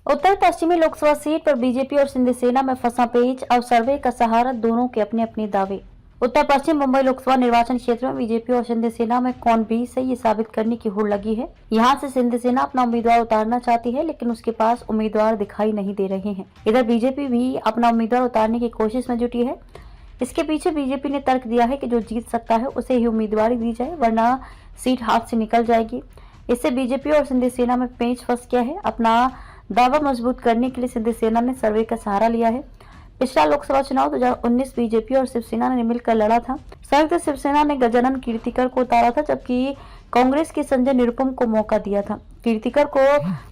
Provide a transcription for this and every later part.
उत्तर पश्चिमी लोकसभा सीट पर बीजेपी और सिंध सेना में फंसा पेच, अब सर्वे का सहारा, दोनों के अपने अपने दावे। उत्तर पश्चिम मुंबई लोकसभा निर्वाचन क्षेत्र में बीजेपी और सिंध सेना में कौन भी सही, ये साबित करने की होड़ लगी है। यहां से सिंध सेना अपना उम्मीदवार उतारना चाहती है, लेकिन उसके पास उम्मीदवार दिखाई नहीं दे रहे हैं। इधर बीजेपी भी अपना उम्मीदवार उतारने की कोशिश में जुटी है। इसके पीछे बीजेपी ने तर्क दिया है कि जो जीत सकता है उसे ही उम्मीदवारी दी जाए, वरना सीट हाथ से निकल जाएगी। इससे बीजेपी और सिंध सेना में पेच फंस गया है। अपना दावा मजबूत करने के लिए सिंध सेना ने सर्वे का सहारा लिया है। पिछला लोकसभा चुनाव 2019 बीजेपी और शिवसेना ने मिलकर लड़ा था। संयुक्त शिवसेना ने गजानन कीर्तिकर को उतारा था, जबकि कांग्रेस के संजय निरुपम को मौका दिया था। कीर्तिकर को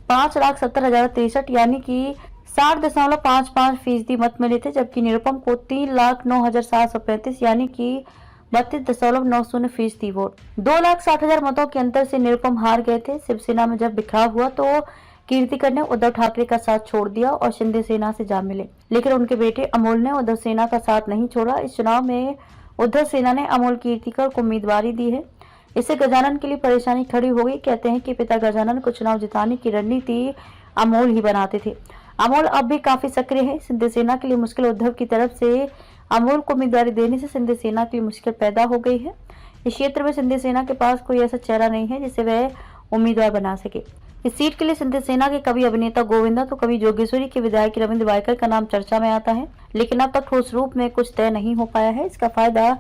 5,70,063 यानी कि 60.55% मत मिले थे, जबकि निरुपम को 3,09,735 यानी कि 32.90% वोट। 2,60,000 मतों के अंतर से निरुपम हार गए थे। शिवसेना में जब बिखराव हुआ तो कीर्तिकर ने उद्धव ठाकरे का साथ छोड़ दिया और शिंदे सेना से जा मिले, लेकिन उनके बेटे अमोल ने उद्धव सेना का साथ नहीं छोड़ा। इस चुनाव में उद्धव सेना ने अमोल कीर्तिकर को उम्मीदवारी दी है। इससे गजानन के लिए परेशानी खड़ी हो गई। कहते हैं कि पिता गजानन को चुनाव जिताने की रणनीति अमोल ही बनाते थे। अमोल अब भी काफी सक्रिय है। सिंध सेना के लिए मुश्किल, उद्धव की तरफ से अमोल को उम्मीदवारी देने से सिंध सेना के लिए मुश्किल पैदा हो गई है। इस क्षेत्र में सिंध सेना के पास कोई ऐसा चेहरा नहीं है जिसे वह उम्मीदवार बना सके। इस सीट के लिए सिंध सेना के कभी अभिनेता गोविंदा तो कभी जोगेश्वरी के विधायक रविंद्र वायकर का नाम चर्चा में आता है, लेकिन अब तक ठोस रूप में कुछ तय नहीं हो पाया है। इसका फायदा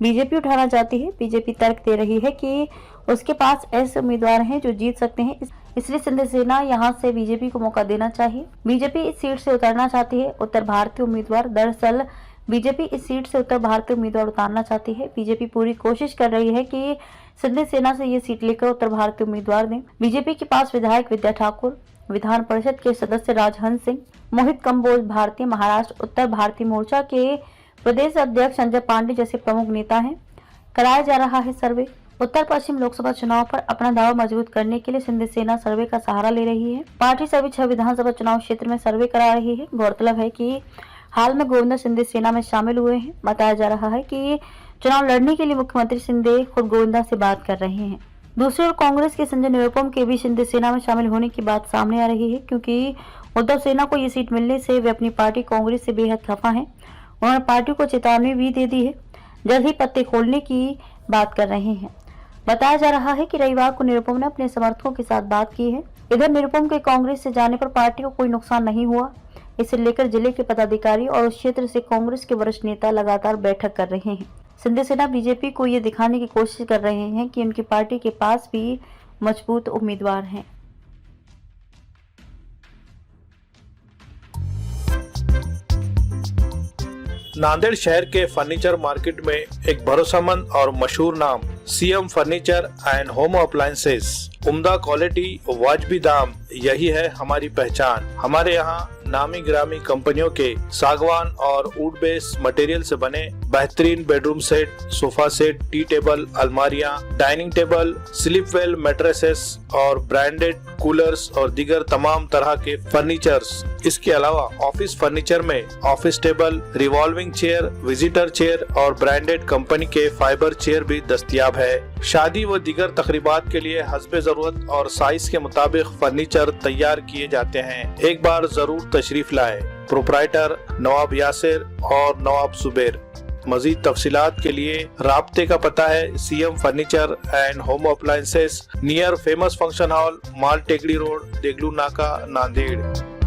बीजेपी उठाना चाहती है। बीजेपी तर्क दे रही है कि उसके पास ऐसे उम्मीदवार हैं जो जीत सकते हैं, इसलिए सिंध सेना यहां से बीजेपी को मौका देना चाहिए। बीजेपी इस सीट से उतरना चाहती है उत्तर भारतीय उम्मीदवार। दरअसल बीजेपी इस सीट से उत्तर भारतीय उम्मीदवार उतारना चाहती है। बीजेपी पूरी कोशिश कर रही है कि सिंध सेना से ये सीट लेकर उत्तर भारतीय उम्मीदवार दें। बीजेपी के पास विधायक विद्या ठाकुर, विधान परिषद के सदस्य राजहंस सिंह, मोहित कंबोज भारतीय महाराष्ट्र उत्तर भारतीय मोर्चा के प्रदेश अध्यक्ष संजय पांडे जैसे प्रमुख नेता हैं। कराया जा रहा है सर्वे। उत्तर पश्चिम लोकसभा चुनाव पर अपना दावा मजबूत करने के लिए सिंध सेना सर्वे का सहारा ले रही है। पार्टी सभी 6 विधानसभा चुनाव क्षेत्र में सर्वे करा रही है। गौरतलब है कि हाल में गोविंदा सिंध सेना में शामिल हुए हैं। बताया जा रहा है कि चुनाव लड़ने के लिए मुख्यमंत्री सिंधे खुद गोविंदा से बात कर रहे हैं। दूसरी ओर कांग्रेस के संजय निरुपम के भी सिंध सेना में शामिल होने की बात सामने आ रही है, क्योंकि उद्धव सेना को ये सीट मिलने से वे अपनी पार्टी कांग्रेस से बेहद खफा हैं। उन्होंने पार्टी को चेतावनी भी दे दी है, जल्द ही पत्ते खोलने की बात कर रहे हैं। बताया जा रहा है कि रविवार को निरुपम ने अपने समर्थकों के साथ बात की है। इधर निरुपम के कांग्रेस से जाने पर पार्टी को कोई नुकसान नहीं हुआ। इसे लेकर जिले के पदाधिकारी और उस क्षेत्र से कांग्रेस के वरिष्ठ नेता लगातार बैठक कर रहे हैं। सिंध सेना बीजेपी को ये दिखाने की कोशिश कर रहे हैं कि उनकी पार्टी के पास भी मजबूत उम्मीदवार हैं। नांदेड़ शहर के फर्नीचर मार्केट में एक भरोसेमंद और मशहूर नाम CM furniture and home appliances. उम्दा क्वालिटी, वाजबी दाम, यही है हमारी पहचान। हमारे यहाँ नामी ग्रामी कंपनियों के सागवान और वुड बेस मटेरियल से बने बेहतरीन bedroom set, sofa set, tea table, अलमारियाँ, dining table, sleep well mattresses और ब्रांडेड कूलर्स और दीगर तमाम तरह के फर्नीचर्स। इसके अलावा ऑफिस फर्नीचर में office table, revolving chair, visitor chair और ब्रांडेड कंपनी के फाइबर चेयर भी दस्तयाब है। शादी व दीगर तकरीबात के लिए हस्बे जरूरत और साइज के मुताबिक फर्नीचर तैयार किए जाते हैं। एक बार जरूर तशरीफ लाएं। प्रोप्राइटर नवाब यासिर और नवाब सुबेर। मजीद तफसीलात के लिए राब्ते का पता है CM furniture and home appliances, near famous function hall, Mal Tekdi road, Deglur नाका, नांदेड़।